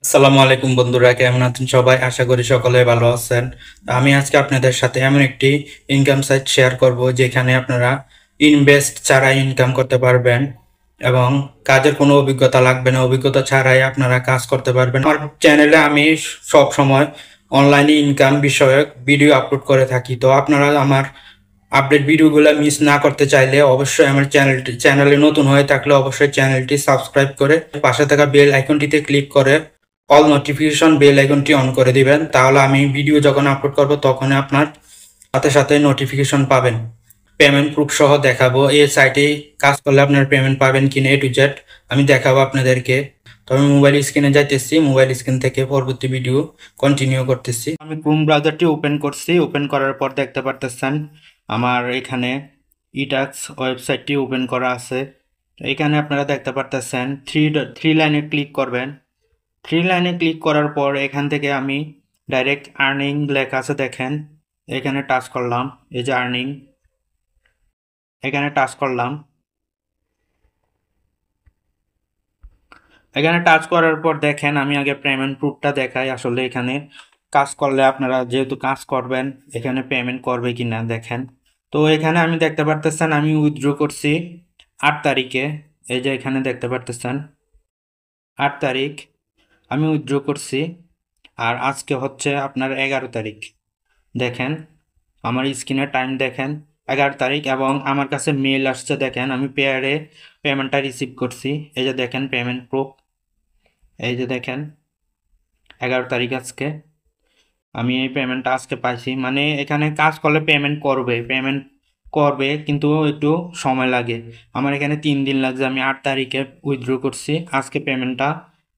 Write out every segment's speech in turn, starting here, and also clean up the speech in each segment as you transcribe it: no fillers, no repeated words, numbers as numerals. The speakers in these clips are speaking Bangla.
আসসালামু আলাইকুম বন্ধুরা, কেমন আছেন সবাই? আশা করি সকলে ভালো আছেন। আমি আজকে আপনাদের সাথে এমন একটি ইনকাম সাইট শেয়ার করব যেখানে আপনারা ইনভেস্ট ছাড়াই ইনকাম করতে পারবেন এবং কাজের কোনো অভিজ্ঞতা লাগবে না। অভিজ্ঞতা ছাড়াই আপনারা কাজ করতে পারবেন। আমার চ্যানেলে আমি সব সময় অনলাইনে ইনকাম বিষয়ক ভিডিও আপলোড করে থাকি। তো আপনারা আমার আপডেট ভিডিওগুলো মিস না করতে চাইলে অবশ্যই আমার চ্যানেলে নতুন হয়ে থাকলে অবশ্যই চ্যানেলটি সাবস্ক্রাইব করে পাশে থাকা বেল আইকনটিতে ক্লিক করে অল নোটিফিকেশন বেল আইকনটি অন করে দিবেন। তাহলে আমি ভিডিও যখন আপলোড করব তখন আপনার সাথে সাথে নোটিফিকেশন পাবেন। পেমেন্ট প্রুফ সহ দেখাবো এই সাইটে কাজ করলে আপনার পেমেন্ট পাবেন কিনা A to Z আমি দেখাবো আপনাদেরকে। তো আমি মোবাইল স্ক্রিনে যাইতেছি, মোবাইল স্ক্রিন থেকে পরবর্তী ভিডিও কন্টিনিউ করতেছি। আমি ক্রোম ব্রাউজারটি ওপেন করছি। ওপেন করার পর দেখতে পারতেছেন আমার এখানে ইটাক্স ওয়েবসাইটটি ওপেন করা আছে। এখানে আপনারা দেখতে পারতেছেন থ্রি লাইনে ক্লিক করবেন। থ্রি লাইনে ক্লিক করার পর এখান থেকে আমি ডাইরেক্ট আর্নিং লেখা আছে, দেখেন এখানে টাচ করলাম। এই যে আর্নিং, এখানে টাচ করলাম। এখানে টাচ করার পর দেখেন আমি আগে পেমেন্ট প্রুফটা দেখাই। আসলে এখানে কাজ করলে আপনারা যেহেতু কাজ করবেন এখানে পেমেন্ট করবে কিনা দেখেন। তো এখানে আমি দেখতে পারতেছেন আমি উইথড্র করছি 8 তারিখে। এই যে এখানে দেখতে পারতেছেন 8 তারিখ আমি উইথড্র করছি। আর আজকে হচ্ছে আপনার 11 তারিখ। দেখেন আমার স্ক্রিনের টাইম দেখেন 11 তারিখ এবং আমার কাছে মেল আসছে। দেখেন আমি পেয়ারে পেমেন্টটা রিসিভ করছি। এই যে দেখেন পেমেন্ট প্রুফ, এই যে দেখেন 11 তারিখ আজকে আমি এই পেমেন্টটা আজকে পাইছি। মানে এখানে কাজ করলে পেমেন্ট করবে কিন্তু একটু সময় লাগে। আমার এখানে 3 দিন লাগছে। আমি 8 তারিখে উইথড্র করছি, আজকে পেমেন্টটা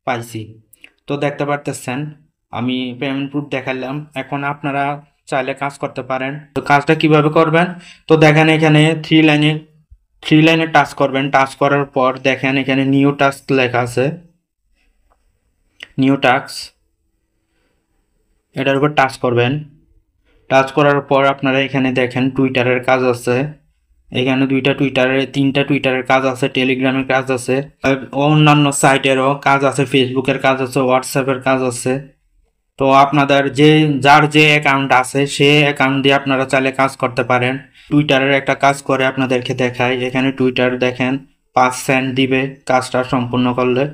পাইছি। তো দেখতে পারতেছেন আমি পেমেন্ট প্রুফ দেখালাম। এখন আপনারা চাইলে কাজ করতে পারেন। তো কাজটা কিভাবে করবেন? তো দেখেন এখানে থ্রি লাইনে টাচ করবেন। টাচ করার পর দেখেন এখানে নিউ টাস্ক লেখা আছে, নিউ টাস্ক, এটার উপর টাচ করবেন। টাচ করার পর আপনারা এখানে দেখেন টুইটারের কাজ আছে। এখানে তিনটা টুইটারের কাজ আছে, টেলিগ্রামের কাজ আছে, অন্যান্য সাইটেরও কাজ আছে, ফেসবুকের কাজ আছে, হোয়াটসঅ্যাপের কাজ আছে। তো আপনাদের যার যে অ্যাকাউন্ট আছে সে অ্যাকাউন্ট দিয়ে আপনারা চাইলে কাজ করতে পারেন। টুইটারের একটা কাজ করে আপনাদেরকে দেখাই। এখানে টুইটার দেখেন 5 সেন্ট দিবে কাজটা সম্পূর্ণ করলে।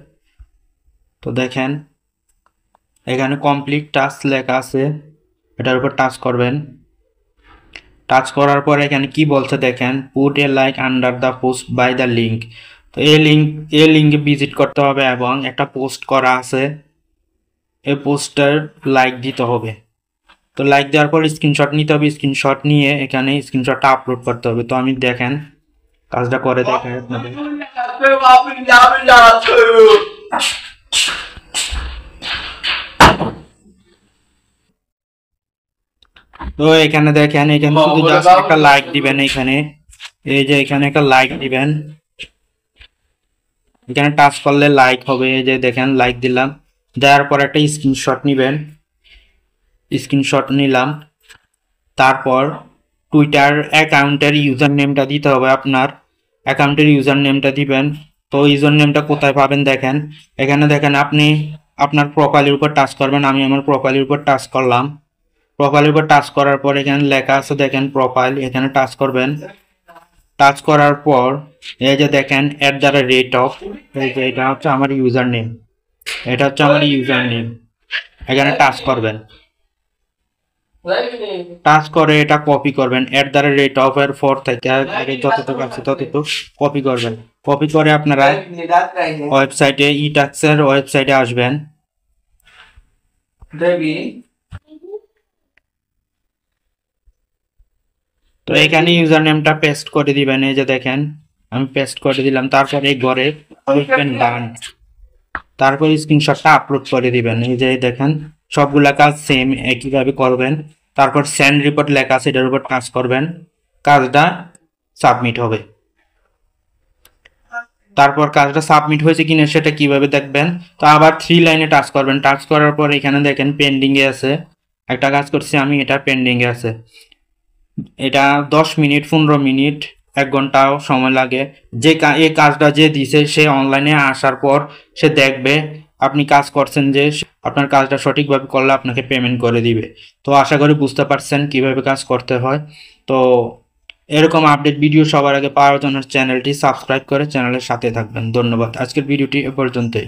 তো দেখেন এখানে কমপ্লিট টাস্ক লেখা আছে, এটার উপর টাচ করবেন। টাচ করার পর এখানে কি বলছে দেখেন, put a like under the post by the link. তো এই লিঙ্কে ভিজিট করতে হবে এবং একটা পোস্ট করা আছে, এই পোস্টার লাইক দিতে হবে। তো লাইক দেওয়ার পর স্ক্রিনশট নিতে হবে। স্ক্রিনশট নিয়ে এখানে স্ক্রিনশটটা আপলোড করতে হবে। তো আমি দেখেন কাজটা করে দেখাই আপনাদের। তো এখানে দেখেন এখানে শুধু জাস্ট একটা লাইক দিবেন। এখানে এই যে এখানে একটা লাইক দিবেন, এখানে টাচ করলে লাইক হবে। এই যে দেখেন লাইক দিলাম। দেওয়ার পর একটা স্ক্রিনশট নিবেন, স্ক্রিনশট নিলাম। তারপর টুইটার অ্যাকাউন্টের ইউজার নেমটা দিতে হবে। আপনার অ্যাকাউন্টের ইউজার নেমটা দিবেন। তো ইউজার নেমটা কোথায় পাবেন দেখেন, এখানে দেখেন আপনি আপনার প্রোফাইলের উপর টাচ করবেন। আমি আমার প্রোফাইলের উপর টাচ করলাম। প্রোফাইলের উপর টাচ করার পর এখানে লেখা আছে দেখেন প্রোফাইল, এখানে টাচ করবেন। টাচ করার পর এই যে দেখেন @, এই যে এটা হচ্ছে আমার ইউজার নেম, এটা হচ্ছে আমার ইউজার নেম। এখানে টাচ করবেন। টাচ করে এটা কপি করবেন। @এর পর থেকে যতটুকু আছে ততটুকু কপি করবেন। কপি করে আপনারা ওয়েবসাইটে ইটাক্সের ওয়েবসাইটে আসবেন। তো এখানে ইউজার নেমটা পেস্ট করে দিবেন। এই যে দেখেন আমি পেস্ট করে দিলাম। তারপর এই ঘরে ডান, তারপর স্ক্রিনশটটা আপলোড করে দিবেন। এই যে দেখেন সবগুলা কাজ সেম একইভাবে করবেন। তারপর সেন্ড রিপোর্ট লেখা আছে, এটার উপর টাচ করবেন। কাজটা সাবমিট হবে। তারপর কাজটা সাবমিট হয়েছে কিনা সেটা কিভাবে দেখবেন? তো আবার থ্রি লাইনে টাচ করবেন। টাচ করার পর এখানে দেখেন পেন্ডিং এ আছে, একটা কাজ করছি আমি, এটা পেন্ডিং এ আছে। এটা 10 মিনিট, 15 মিনিট, 1 ঘন্টাও সময় লাগে। এই কাজটা যে দিছে সে অনলাইনে আসার পর সে দেখবে আপনি কাজ করছেন যে আপনার কাজটা সঠিকভাবে করলে আপনাকে পেমেন্ট করে দিবে। তো আশা করি বুঝতে পারছেন কিভাবে কাজ করতে হয়। তো এরকম আপডেট ভিডিও সবার আগে পাওয়ার জন্য চ্যানেলটি সাবস্ক্রাইব করে চ্যানেলের সাথে থাকবেন। ধন্যবাদ। আজকের ভিডিওটি এ পর্যন্তই।